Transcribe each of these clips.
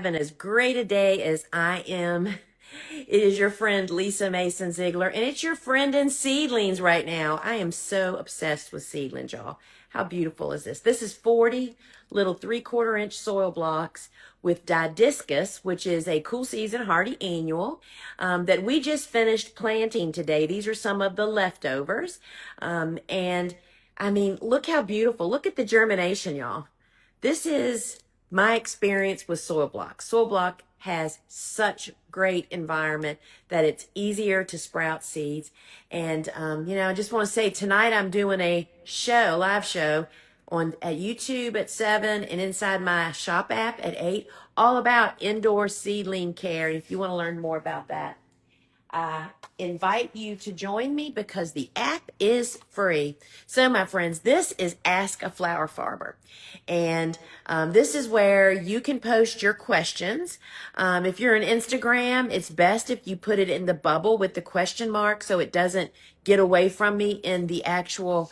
Having as great a day as I am. It is your friend Lisa Mason Ziegler, and it's your friend in seedlings right now. I am so obsessed with seedlings, y'all. How beautiful is this? This is 40 little 3/4 inch soil blocks with didiscus, which is a cool season hardy annual that we just finished planting today. These are some of the leftovers. And I mean, look how beautiful. Look at the germination, y'all. This is my experience with soil block. Soil block has such great environment that it's easier to sprout seeds. And, I just want to say tonight I'm doing a live show at YouTube at 7 and inside my shop app at 8, all about indoor seedling care. If you want to learn more about that, I invite you to join me because the app is free. So, my friends, this is Ask a Flower Farmer. And this is where you can post your questions. If you're on Instagram, it's best if you put it in the bubble with the question mark so it doesn't get away from me in the actual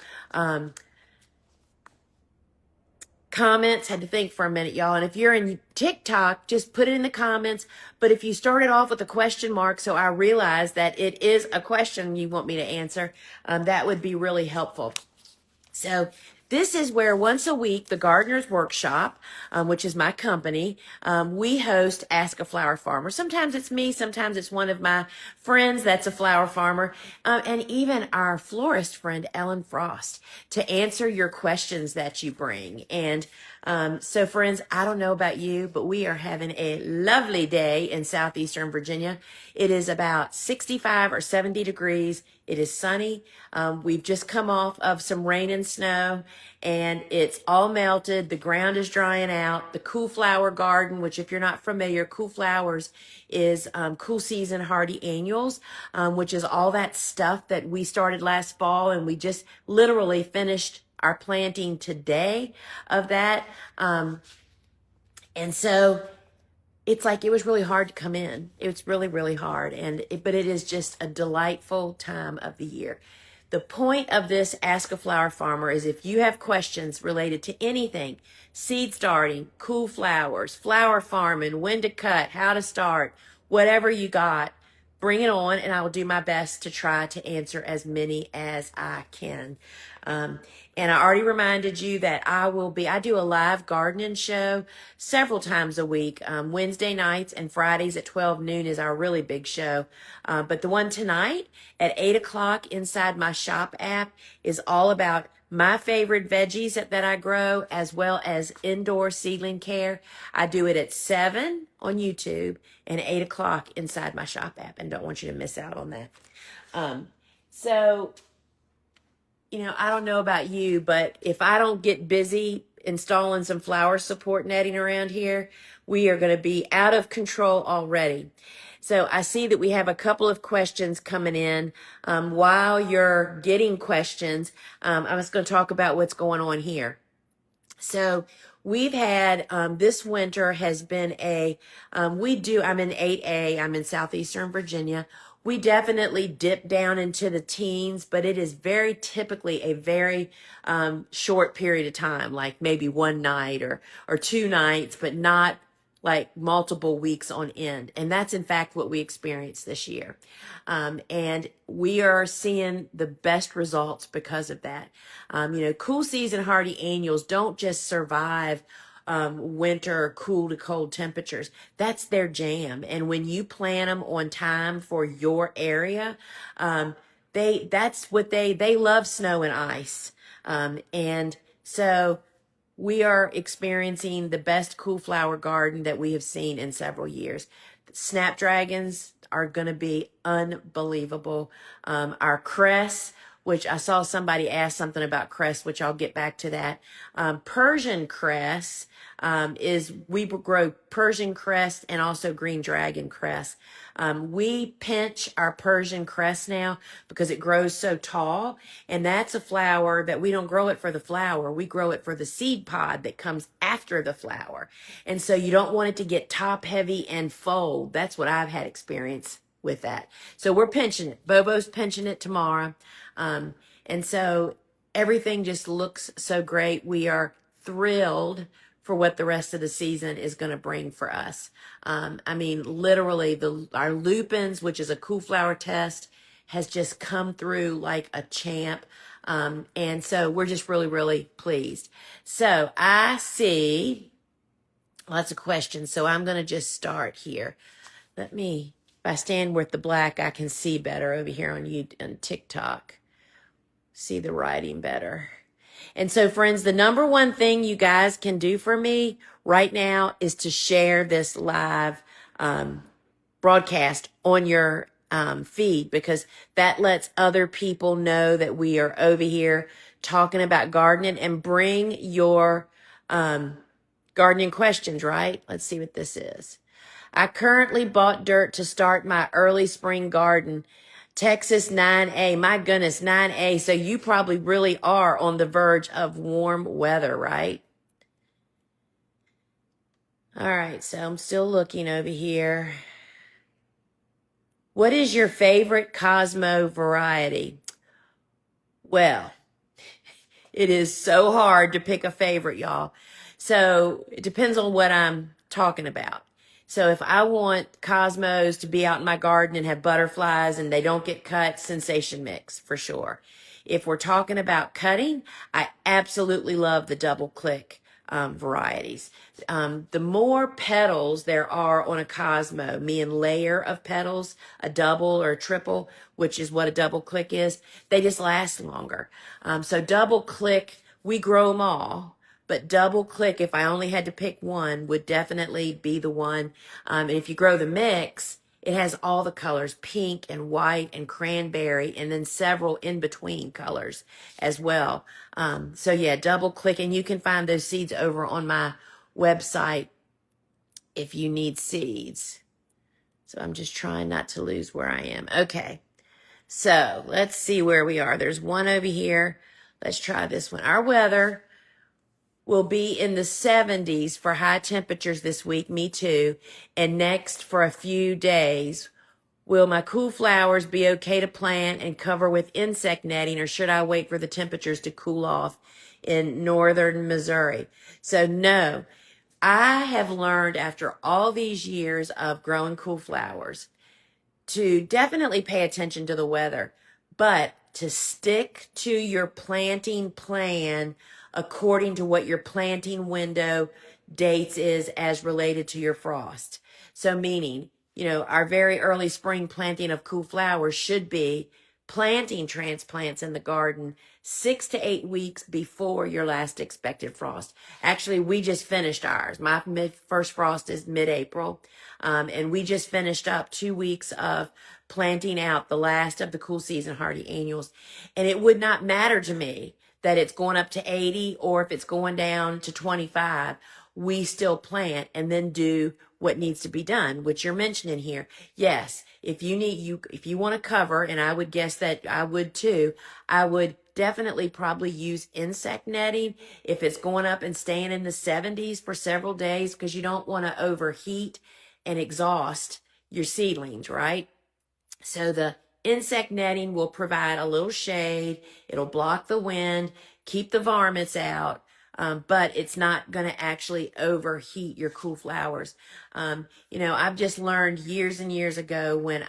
comments. Had to think for a minute, y'all. And if you're in TikTok, just put it in the comments. But if you started off with a question mark, so I realize that it is a question you want me to answer, that would be really helpful. So this is where once a week, the Gardener's Workshop, which is my company, we host Ask a Flower Farmer. Sometimes it's me, sometimes it's one of my friends that's a flower farmer, and even our florist friend, Ellen Frost, to answer your questions that you bring. And so friends, I don't know about you, but we are having a lovely day in southeastern Virginia. It is about 65 or 70 degrees. It is sunny. We've just come off of some rain and snow, and it's all melted. The ground is drying out. The Cool Flower Garden, which if you're not familiar, Cool Flowers is cool season hardy annuals, which is all that stuff that we started last fall, and we just literally finished our planting today of that. And so it's like it was really hard to come in. It's really, really hard. But it is just a delightful time of the year. The point of this Ask a Flower Farmer is if you have questions related to anything, seed starting, cool flowers, flower farming, when to cut, how to start, whatever you got, bring it on, and I will do my best to try to answer as many as I can. And I already reminded you that I do a live gardening show several times a week. Wednesday nights and Fridays at 12 noon is our really big show. But the one tonight at 8 o'clock inside my shop app is all about my favorite veggies that I grow, as well as indoor seedling care. I do it at 7 on YouTube and 8 o'clock inside my shop app, and don't want you to miss out on that. I don't know about you, but if I don't get busy installing some flower support netting around here, we are going to be out of control already. So I see that we have a couple of questions coming in. While you're getting questions, I'm just going to talk about what's going on here. So we've had, this winter has been I'm in 8A, I'm in southeastern Virginia. We definitely dip down into the teens, but it is very typically a very short period of time, like maybe one night or 2 nights, but not like multiple weeks on end. And that's in fact what we experienced this year. And we are seeing the best results because of that. Cool season hardy annuals don't just survive winter cool to cold temperatures. That's their jam. And when you plant them on time for your area, they love snow and ice. And so we are experiencing the best cool flower garden that we have seen in several years. Snapdragons are going to be unbelievable. Our crest, which I saw somebody ask something about crest, which I'll get back to that. Persian crest we grow Persian crest and also green dragon crest. We pinch our Persian crest now because it grows so tall, and that's a flower that we don't grow it for the flower. We grow it for the seed pod that comes after the flower. And so you don't want it to get top heavy and fold. That's what I've had experience with that. So we're pinching it. Bobo's pinching it tomorrow. And so everything just looks so great. We are thrilled for what the rest of the season is going to bring for us. I mean, literally, our lupins, which is a cool flower test, has just come through like a champ. And so we're just really, really pleased. So I see lots of questions. So I'm going to just start here. If I stand with the black, I can see better over here on TikTok. See the writing better. And so, friends, the number one thing you guys can do for me right now is to share this live broadcast on your feed, because that lets other people know that we are over here talking about gardening, and bring your gardening questions, right? Let's see what this is. I currently bought dirt to start my early spring garden. Texas 9A. My goodness, 9A. So you probably really are on the verge of warm weather, right? All right, so I'm still looking over here. What is your favorite Cosmo variety? Well, it is so hard to pick a favorite, y'all. So it depends on what I'm talking about. So if I want cosmos to be out in my garden and have butterflies and they don't get cut, Sensation Mix for sure. If we're talking about cutting, I absolutely love the double click varieties. The more petals there are on a cosmo, meaning layer of petals, a double or a triple, which is what a double click is, they just last longer. So double click, we grow them all. But double click, if I only had to pick one, would definitely be the one. And if you grow the mix, it has all the colors, pink and white and cranberry, and then several in between colors as well. So yeah, double click, and you can find those seeds over on my website if you need seeds. So I'm just trying not to lose where I am. Okay, so let's see where we are. There's one over here. Let's try this one. Our weather will be in the 70s for high temperatures this week. Me too. And next for a few days. Will my cool flowers be okay to plant and cover with insect netting, or should I wait for the temperatures to cool off in northern Missouri? So no, I have learned after all these years of growing cool flowers to definitely pay attention to the weather, but to stick to your planting plan according to what your planting window dates is as related to your frost. So meaning, our very early spring planting of cool flowers should be planting transplants in the garden 6 to 8 weeks before your last expected frost. Actually, we just finished ours. My first frost is mid-April. And we just finished up 2 weeks of planting out the last of the cool season hardy annuals. And it would not matter to me that it's going up to 80 or if it's going down to 25. We still plant and then do what needs to be done, which you're mentioning here. Yes, if you want to cover, and I would guess that I would too, I would definitely probably use insect netting if it's going up and staying in the 70s for several days, because you don't want to overheat and exhaust your seedlings, right? So the insect netting will provide a little shade. It'll block the wind, keep the varmints out, but it's not going to actually overheat your cool flowers. I've just learned years and years ago when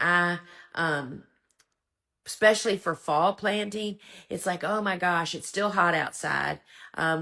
especially for fall planting, it's like, oh my gosh, it's still hot outside.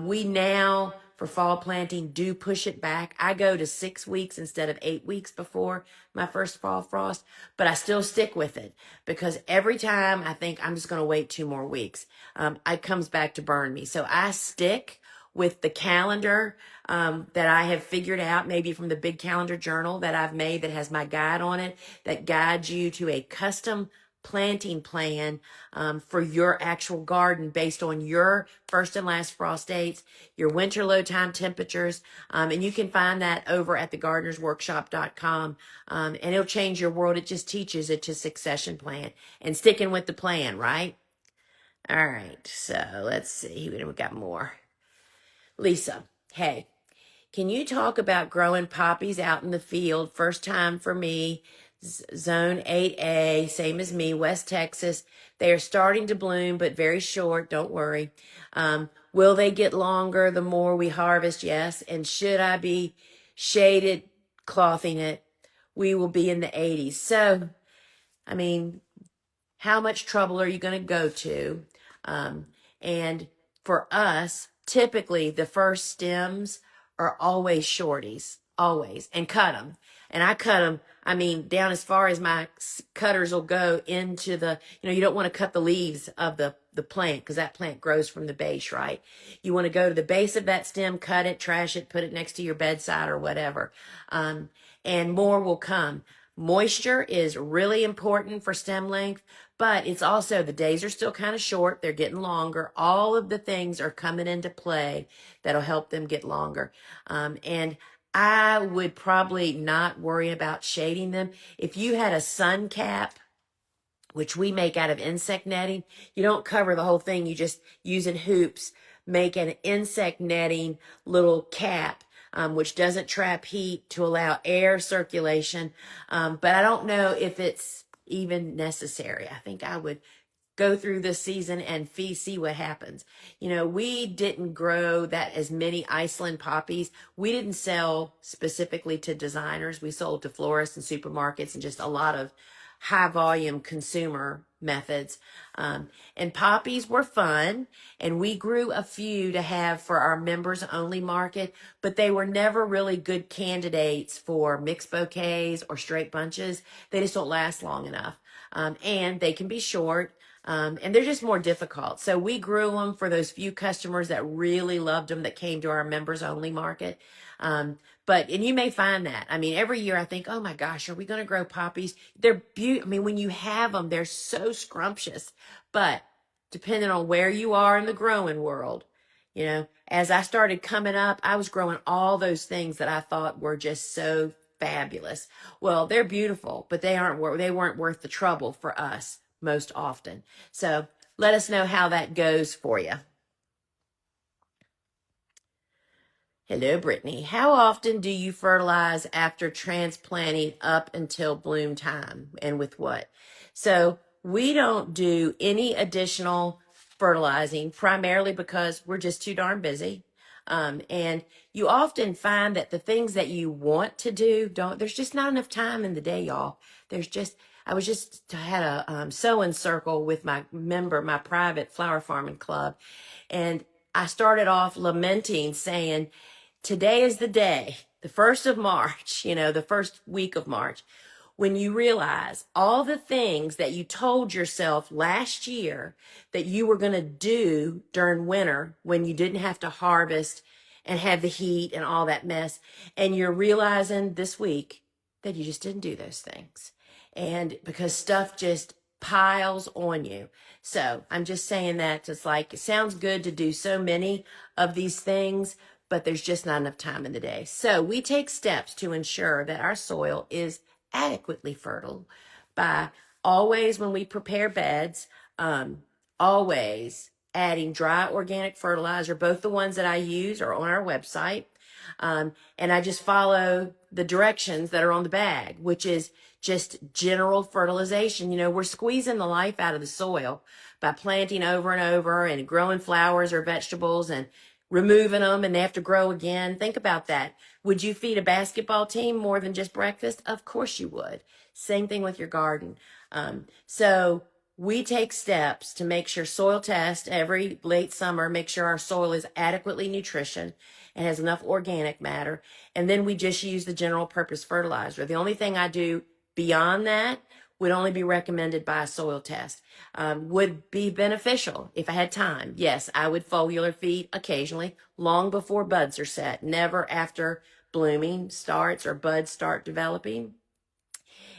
We now, for fall planting, do push it back. I go to 6 weeks instead of 8 weeks before my first fall frost, but I still stick with it, because every time I think I'm just going to wait 2 more weeks, it comes back to burn me. So I stick with the calendar that I have figured out, maybe from the big calendar journal that I've made that has my guide on it, that guides you to a custom planting plan for your actual garden based on your first and last frost dates, your winter low time temperatures, and you can find that over at thegardenersworkshop.com, and it'll change your world. It just teaches it to succession plan and sticking with the plan, right? All right, so let's see. We got more. Lisa, hey, can you talk about growing poppies out in the field? First time for me. Zone 8A, same as me, West Texas. They are starting to bloom, but very short. Don't worry. Will they get longer the more we harvest? Yes. And should I be shaded clothing it? We will be in the 80s. So, I mean, how much trouble are you going to go to? Um, and for us, typically the first stems are always shorties, always, and cut them. And I cut them, I mean, down as far as my cutters will go into the, you don't want to cut the leaves of the plant because that plant grows from the base, right? You want to go to the base of that stem, cut it, trash it, put it next to your bedside or whatever. And more will come. Moisture is really important for stem length, but it's also the days are still kind of short. They're getting longer. All of the things are coming into play that'll help them get longer. And I would probably not worry about shading them. If you had a sun cap, which we make out of insect netting, you don't cover the whole thing. You just using hoops, make an insect netting little cap, which doesn't trap heat to allow air circulation. But I don't know if it's even necessary. I think I would go through this season and see what happens. We didn't grow that as many Iceland poppies. We didn't sell specifically to designers. We sold to florists and supermarkets and just a lot of high volume consumer methods. And poppies were fun, and we grew a few to have for our members only market, but they were never really good candidates for mixed bouquets or straight bunches. They just don't last long enough. And they can be short. And they're just more difficult. So we grew them for those few customers that really loved them that came to our members only market. And you may find that. I mean, every year I think, oh my gosh, are we going to grow poppies? They're beautiful. I mean, when you have them, they're so scrumptious. But depending on where you are in the growing world, as I started coming up, I was growing all those things that I thought were just so fabulous. Well, they're beautiful, but they weren't worth the trouble for us most often. So let us know how that goes for you. Hello, Brittany. How often do you fertilize after transplanting up until bloom time, and with what? So we don't do any additional fertilizing, primarily because we're just too darn busy. And you often find that the things that you want to do there's just not enough time in the day, y'all. I had a sewing circle with my private flower farming club. And I started off lamenting saying, today is the day, the 1st of March, the first week of March, when you realize all the things that you told yourself last year that you were going to do during winter when you didn't have to harvest and have the heat and all that mess. And you're realizing this week that you just didn't do those things. And because stuff just piles on you. So I'm just saying that it's like, it sounds good to do so many of these things, but there's just not enough time in the day. So we take steps to ensure that our soil is adequately fertile by always, when we prepare beds, always adding dry organic fertilizer. Both the ones that I use are on our website. And I just follow the directions that are on the bag, which is just general fertilization. We're squeezing the life out of the soil by planting over and over and growing flowers or vegetables and removing them, and they have to grow again. Think about that. Would you feed a basketball team more than just breakfast? Of course you would. Same thing with your garden. So we take steps to make sure soil test every late summer, make sure our soil is adequately nutrition and has enough organic matter. And then we just use the general purpose fertilizer. The only thing I do beyond that would only be recommended by a soil test. Would be beneficial if I had time. Yes, I would foliar feed occasionally, long before buds are set, never after blooming starts or buds start developing.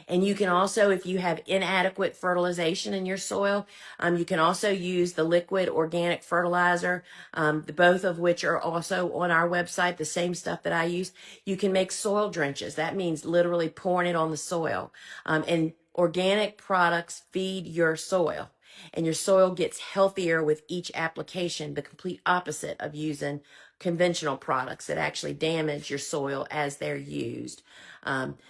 And you can also, if you have inadequate fertilization in your soil, you can also use the liquid organic fertilizer, both of which are also on our website, the same stuff that I use. You can make soil drenches. That means literally pouring it on the soil. And organic products feed your soil, and your soil gets healthier with each application, the complete opposite of using conventional products that actually damage your soil as they're used.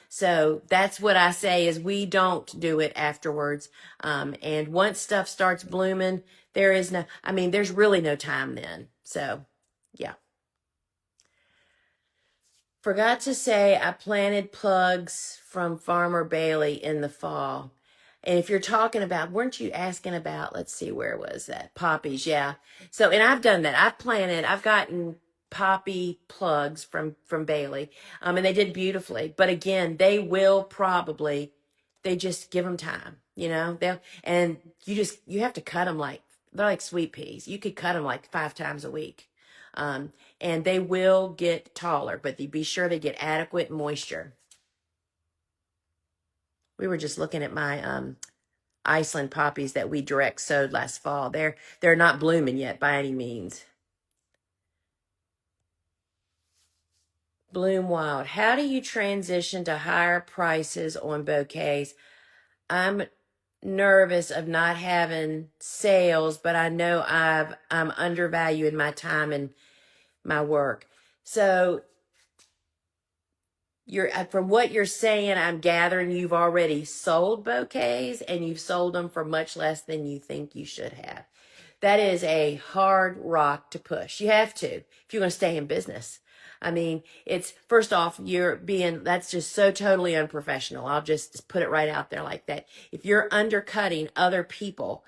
So that's what I say is we don't do it afterwards. And once stuff starts blooming, there's really no time then. So yeah. Forgot to say I planted plugs from Farmer Bailey in the fall. And if you're talking about, weren't you asking about, let's see, where was that? Poppies, yeah. So, and I've done that. I've gotten poppy plugs from Bailey. And they did beautifully. But again, they just give them time, and you have to cut them they're like sweet peas. You could cut them like 5 times a week. And they will get taller, but be sure they get adequate moisture. We were just looking at my Iceland poppies that we direct sowed last fall. They're not blooming yet by any means. Bloom Wild. How do you transition to higher prices on bouquets? I'm nervous of not having sales, but I know I'm undervaluing my time and my work. So from what you're saying, I'm gathering you've already sold bouquets and you've sold them for much less than you think you should have. That is a hard rock to push. You have to if you're going to stay in business. I mean, it's first off, that's just so totally unprofessional. I'll just put it right out there like that. If you're undercutting other people,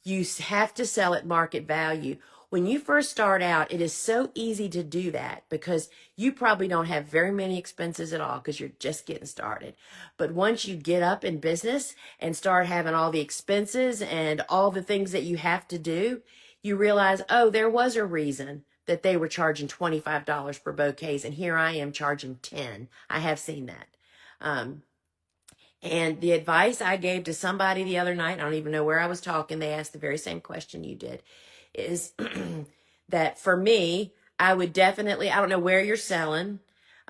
you have to sell at market value. When you first start out, it is so easy to do that because you probably don't have very many expenses at all because you're just getting started. But once you get up in business and start having all the expenses and all the things that you have to do, you realize, oh, there was a reason that they were charging $25 for bouquets, and here I am charging $10. I have seen that. And the advice I gave to somebody the other night, I don't even know where I was talking, they asked the very same question you did, is that for me, I would definitely, I don't know where you're selling.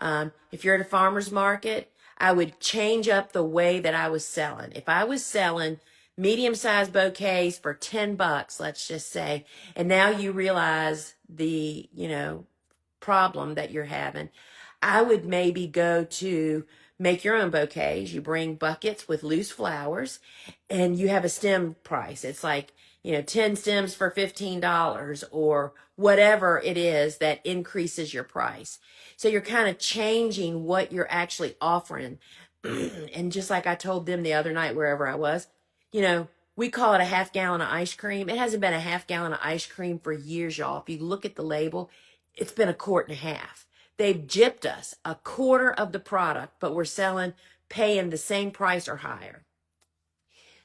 If you're at a farmer's market, I would change up the way that I was selling. If I was selling medium-sized bouquets for $10, let's just say, and now you realize the, problem that you're having, I would maybe go to make your own bouquets. You bring buckets with loose flowers and you have a stem price. It's like, 10 stems for $15 or whatever it is that increases your price. So you're kind of changing what you're actually offering. And just like I told them the other night, wherever I was, we call it a half gallon of ice cream. It hasn't been a half gallon of ice cream for years, y'all. If you look at the label, it's been a quart and a half. They've gypped us a quarter of the product, but we're paying the same price or higher.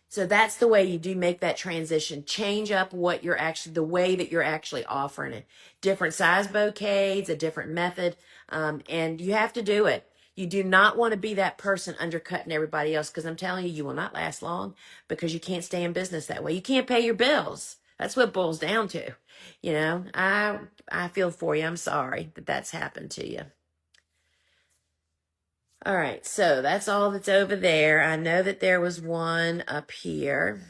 So that's the way you do make that transition. Change up the way that you're actually offering it. Different size bouquets, a different method, and you have to do it. You do not want to be that person undercutting everybody else, because I'm telling you, you will not last long because you can't stay in business that way. You can't pay your bills. That's what it boils down to. I feel for you. I'm sorry that that's happened to you. All right, so that's all that's over there. I know that there was one up here.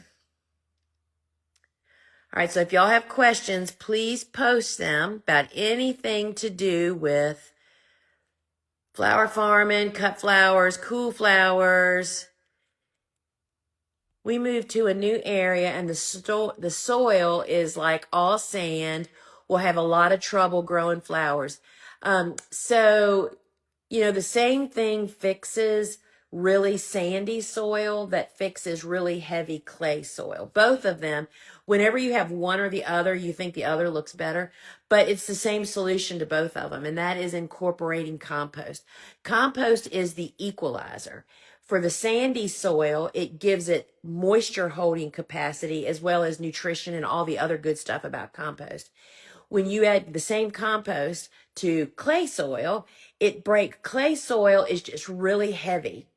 All right, so if y'all have questions, please post them about anything to do with flower farming, cut flowers, cool flowers. We moved to a new area and the soil is like all sand. We'll have a lot of trouble growing flowers. So the same thing fixes really sandy soil that fixes really heavy clay soil. Both of them, whenever you have one or the other, you think the other looks better, but it's the same solution to both of them, and that is incorporating compost. Compost is the equalizer. For the sandy soil, it gives it moisture holding capacity as well as nutrition and all the other good stuff about compost. When you add the same compost to clay soil, clay soil is just really heavy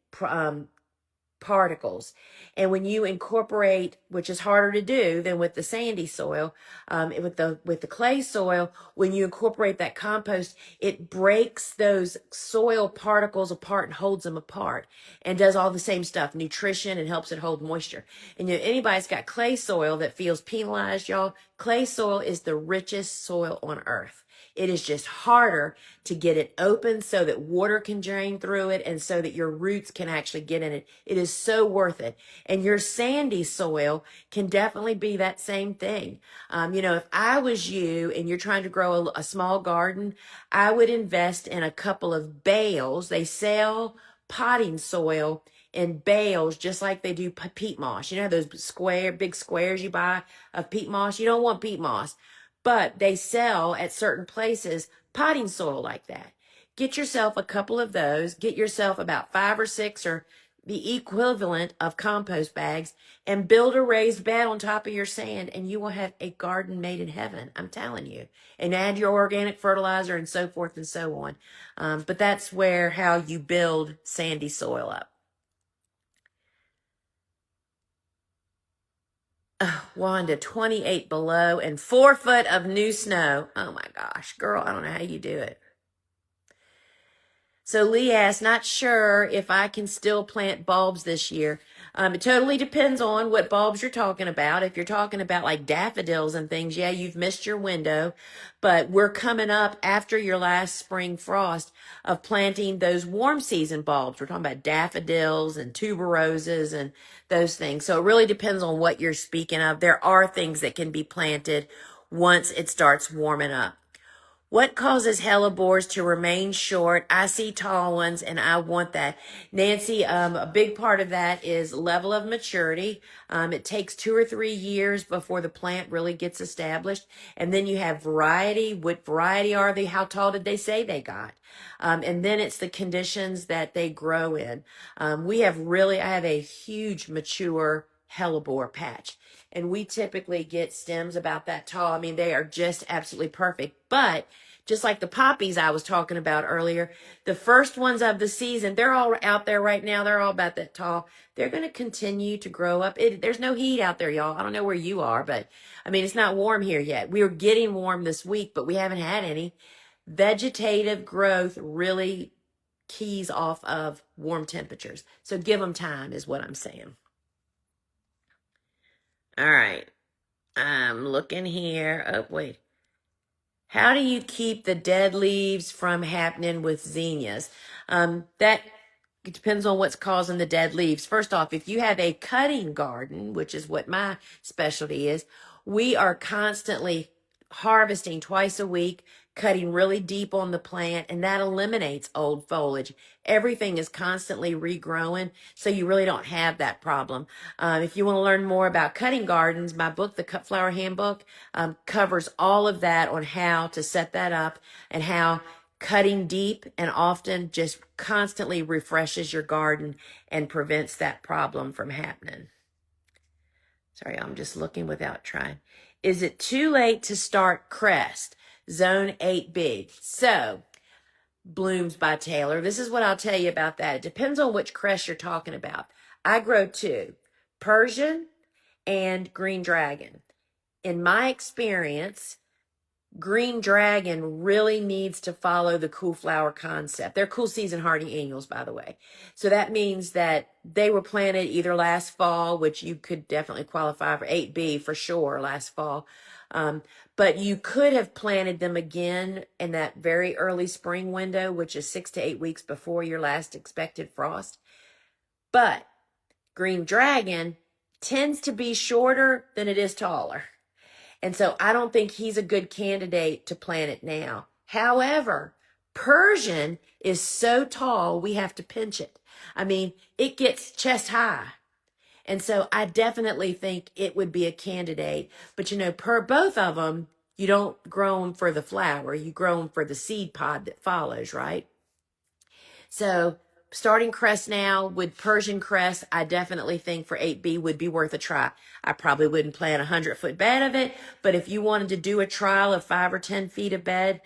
particles. And when you incorporate, which is harder to do than with the sandy soil, with the clay soil, when you incorporate that compost, it breaks those soil particles apart and holds them apart and does all the same stuff, nutrition, and helps it hold moisture. And anybody's got clay soil that feels penalized, y'all, clay soil is the richest soil on earth. It is just harder to get it open so that water can drain through it and so that your roots can actually get in it. It is so worth it. And your sandy soil can definitely be that same thing. If I was you and you're trying to grow a small garden, I would invest in a couple of bales. They sell potting soil in bales, just like they do peat moss. You know those big squares you buy of peat moss? You don't want peat moss, but they sell at certain places potting soil like that. Get yourself a couple of those. Get yourself about 5 or 6 or the equivalent of compost bags and build a raised bed on top of your sand, and you will have a garden made in heaven. I'm telling you. And add your organic fertilizer and so forth and so on. But that's how you build sandy soil up. Wanda, 28 below and 4 foot of new snow. Oh my gosh, girl, I don't know how you do it. So Lee asked, not sure if I can still plant bulbs this year. It totally depends on what bulbs you're talking about. If you're talking about like daffodils and things, yeah, you've missed your window. But we're coming up after your last spring frost of planting those warm season bulbs. We're talking about daffodils and tuberoses and those things. So it really depends on what you're speaking of. There are things that can be planted once it starts warming up. What causes hellebores to remain short? I see tall ones and I want that. Nancy, a big part of that is level of maturity. It takes 2 or 3 years before the plant really gets established. And then you have variety. What variety are they? How tall did they say they got? And then it's the conditions that they grow in. I have a huge mature hellebore patch. And we typically get stems about that tall. I mean, they are just absolutely perfect. But just like the poppies I was talking about earlier, the first ones of the season, they're all out there right now. They're all about that tall. They're going to continue to grow up. There's no heat out there, y'all. I don't know where you are, but I mean, it's not warm here yet. We are getting warm this week, but we haven't had any. Vegetative growth really keys off of warm temperatures. So give them time is what I'm saying. All right. I'm looking here. Oh, wait. How do you keep the dead leaves from happening with zinnias? That depends on what's causing the dead leaves. First off, if you have a cutting garden, which is what my specialty is, we are constantly harvesting twice a week, cutting really deep on the plant, and that eliminates old foliage. Everything is constantly regrowing, so you really don't have that problem. If you want to learn more about cutting gardens, my book, The Cut Flower Handbook, covers all of that on how to set that up and how cutting deep and often just constantly refreshes your garden and prevents that problem from happening. Sorry, I'm just looking without trying. Is it too late to start crest? Zone 8B. So, Blooms by Taylor. This is what I'll tell you about that. It depends on which crest you're talking about. I grow 2, Persian and Green Dragon. In my experience, Green Dragon really needs to follow the cool flower concept. They're cool season hardy annuals, by the way. So that means that they were planted either last fall, which you could definitely qualify for 8B for sure last fall. But you could have planted them again in that very early spring window, which is 6 to 8 weeks before your last expected frost. But Green Dragon tends to be shorter than it is taller. And so I don't think he's a good candidate to plant it now. However, Persian is so tall, we have to pinch it. I mean, it gets chest high. And so I definitely think it would be a candidate. But per both of them, you don't grow them for the flower. You grow them for the seed pod that follows, right? So starting crest now with Persian crest, I definitely think for 8B would be worth a try. I probably wouldn't plant a 100-foot bed of it, but if you wanted to do a trial of 5 or 10 feet of bed,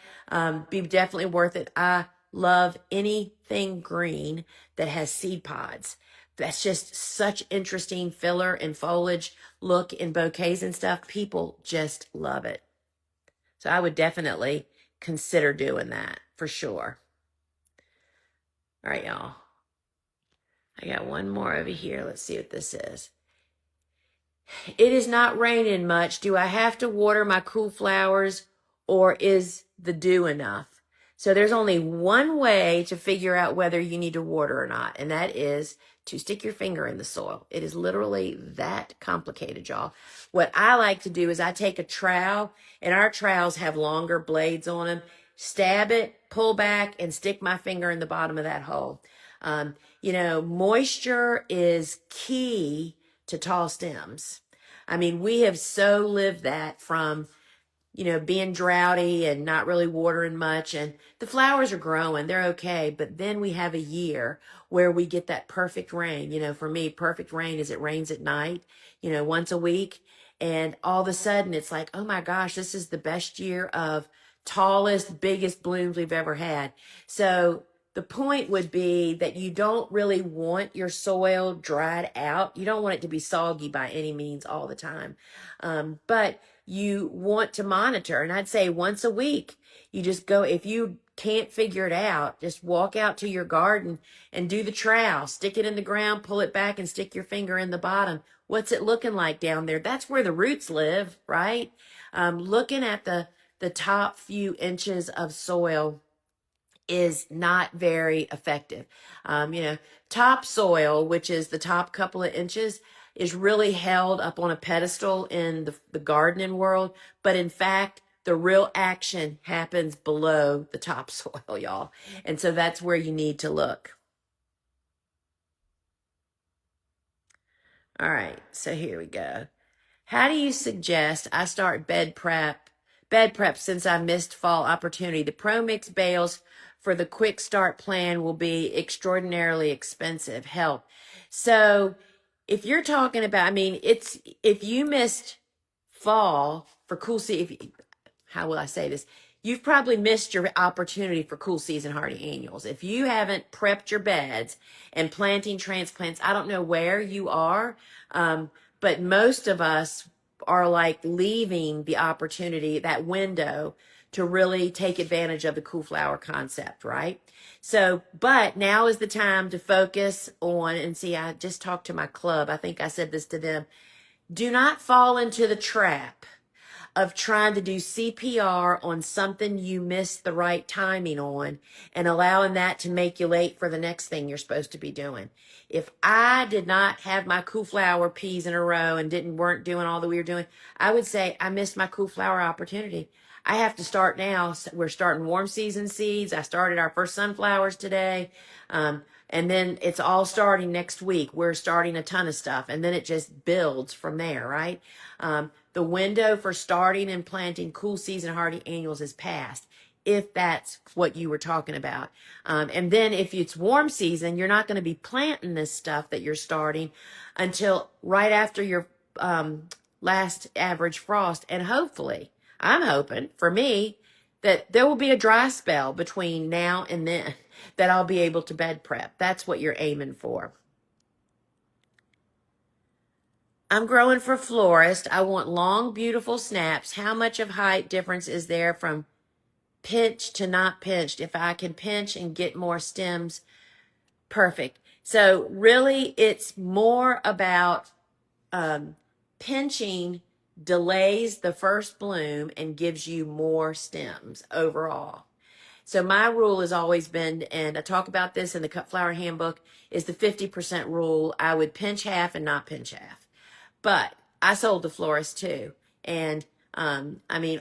be definitely worth it. I love anything green that has seed pods. That's just such interesting filler and foliage look in bouquets and stuff. People just love it. So I would definitely consider doing that for sure. All right, y'all. I got one more over here. Let's see what this is. It is not raining much. Do I have to water my cool flowers or is the dew enough? So there's only one way to figure out whether you need to water or not, and that is to stick your finger in the soil. It is literally that complicated, y'all. What I like to do is I take a trowel, and our trowels have longer blades on them, stab it, pull back, and stick my finger in the bottom of that hole. Moisture is key to tall stems. I mean, we have so lived that from being droughty and not really watering much. And the flowers are growing, they're okay. But then we have a year where we get that perfect rain. For me, perfect rain is it rains at night, once a week. And all of a sudden it's like, oh my gosh, this is the best year of tallest, biggest blooms we've ever had. So the point would be that you don't really want your soil dried out. You don't want it to be soggy by any means all the time. But you want to monitor. And I'd say once a week, you just go, if you can't figure it out, just walk out to your garden and do the trowel, stick it in the ground, pull it back and stick your finger in the bottom. What's it looking like down there? That's where the roots live, right? Looking at the top few inches of soil is not very effective. Topsoil, which is the top couple of inches, is really held up on a pedestal in the gardening world. But in fact, the real action happens below the topsoil, y'all. And so that's where you need to look. All right, so here we go. How do you suggest I start bed prep since I missed fall opportunity? The Pro Mix bales for the quick start plan will be extraordinarily expensive. Help. So if you're talking about, if you missed fall for cool season, how will I say this? You've probably missed your opportunity for cool season hardy annuals. If you haven't prepped your beds and planting transplants, I don't know where you are, but most of us are like leaving the opportunity, that window, to really take advantage of the cool flower concept, right? So, but now is the time to focus on, and see, I just talked to my club. I think I said this to them. Do not fall into the trap of trying to do CPR on something you missed the right timing on and allowing that to make you late for the next thing you're supposed to be doing. If I did not have my cool flower peas in a row and weren't doing all that we were doing, I would say I missed my cool flower opportunity. I have to start now. We're starting warm season seeds. I started our first sunflowers today. And then it's all starting next week. We're starting a ton of stuff. And then it just builds from there, right? The window for starting and planting cool season hardy annuals is past, if that's what you were talking about. And then if it's warm season, you're not going to be planting this stuff that you're starting until right after your last average frost. And hopefully, I'm hoping, for me, that there will be a dry spell between now and then that I'll be able to bed prep. That's what you're aiming for. I'm growing for florist. I want long, beautiful snaps. How much of height difference is there from pinched to not pinched? If I can pinch and get more stems, perfect. So really, it's more about pinching delays the first bloom and gives you more stems overall. So my rule has always been, and I talk about this in the Cut Flower Handbook, is the 50% rule. I would pinch half and not pinch half. But I sold to florists too. And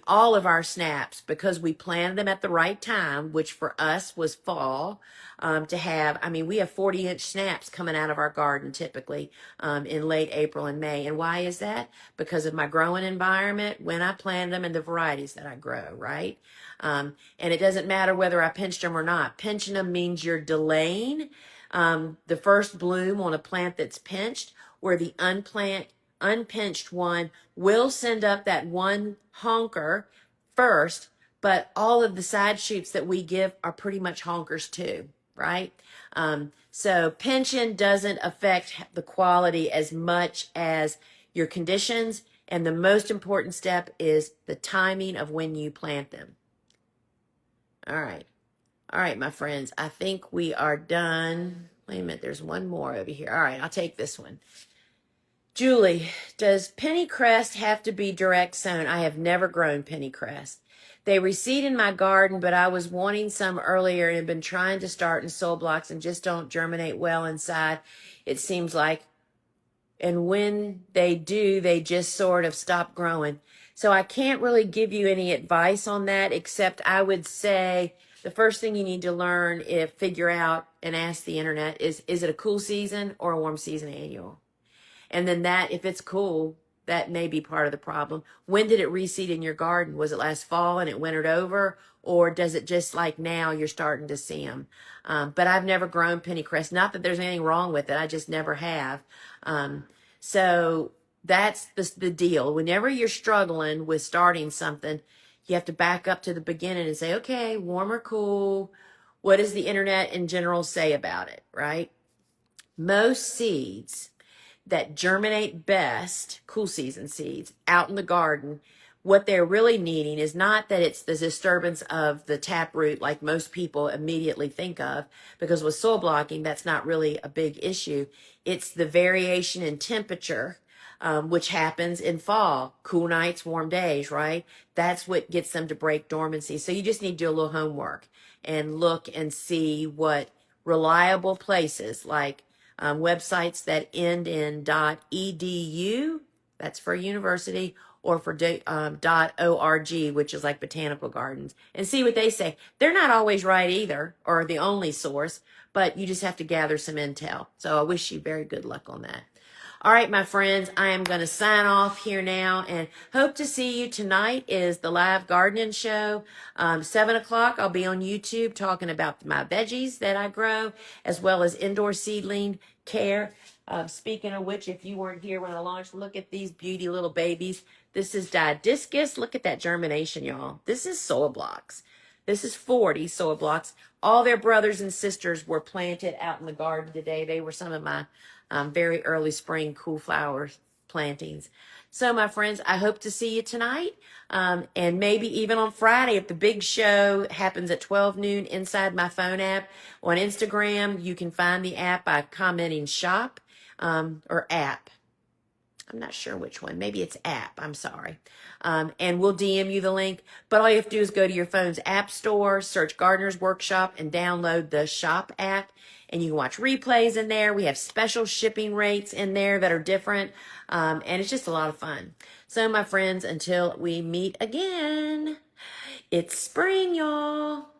all of our snaps, because we planted them at the right time, which for us was fall, we have 40-inch snaps coming out of our garden typically in late April and May. And why is that? Because of my growing environment, when I planted them, and the varieties that I grow, right? And it doesn't matter whether I pinched them or not. Pinching them means you're delaying the first bloom on a plant that's pinched, where the unpinched one will send up that one honker first, but all of the side shoots that we give are pretty much honkers too, right? So pinching doesn't affect the quality as much as your conditions, and the most important step is the timing of when you plant them. All right, my friends, I think we are done. Wait a minute, there's one more over here. All right, I'll take this one. Julie, does penny crest have to be direct sown? I have never grown penny crest. They reseed in my garden, but I was wanting some earlier and have been trying to start in soil blocks and just don't germinate well inside, it seems like. And when they do, they just sort of stop growing. So I can't really give you any advice on that, except I would say the first thing you need to learn, if figure out and ask the internet, is it a cool season or a warm season annual? And then that, if it's cool, that may be part of the problem. When did it reseed in your garden? Was it last fall and it wintered over? Or does it just like now you're starting to see them? But I've never grown pennycrest. Not that there's anything wrong with it. I just never have. So that's the deal. Whenever you're struggling with starting something, you have to back up to the beginning and say, okay, warm or cool. What does the internet in general say about it, right? Most seeds that germinate best, cool season seeds, out in the garden, what they're really needing is not that it's the disturbance of the taproot like most people immediately think of, because with soil blocking, that's not really a big issue. It's the variation in temperature, which happens in fall, cool nights, warm days, right? That's what gets them to break dormancy. So you just need to do a little homework and look and see what reliable places like websites that end in .edu, that's for a university, or for .org, which is like botanical gardens, and see what they say. They're not always right either, or the only source, but you just have to gather some intel. So I wish you very good luck on that. All right, my friends, I am going to sign off here now and hope to see you tonight is the live gardening show. 7 o'clock, I'll be on YouTube talking about my veggies that I grow, as well as indoor seedling care. Speaking of which, if you weren't here when I launched, look at these beauty little babies. This is Didiscus. Look at that germination, y'all. This is soil blocks. This is 40 soil blocks. All their brothers and sisters were planted out in the garden today. They were some of my very early spring cool flower plantings. So, my friends, I hope to see you tonight, and maybe even on Friday if the big show happens at 12 noon inside my phone app. On Instagram, you can find the app by commenting shop or app. I'm not sure which one. Maybe it's app. I'm sorry. And we'll DM you the link. But all you have to do is go to your phone's app store, search Gardener's Workshop, and download the shop app. And you can watch replays in there. We have special shipping rates in there that are different. And it's just a lot of fun. So, my friends, until we meet again, it's spring, y'all.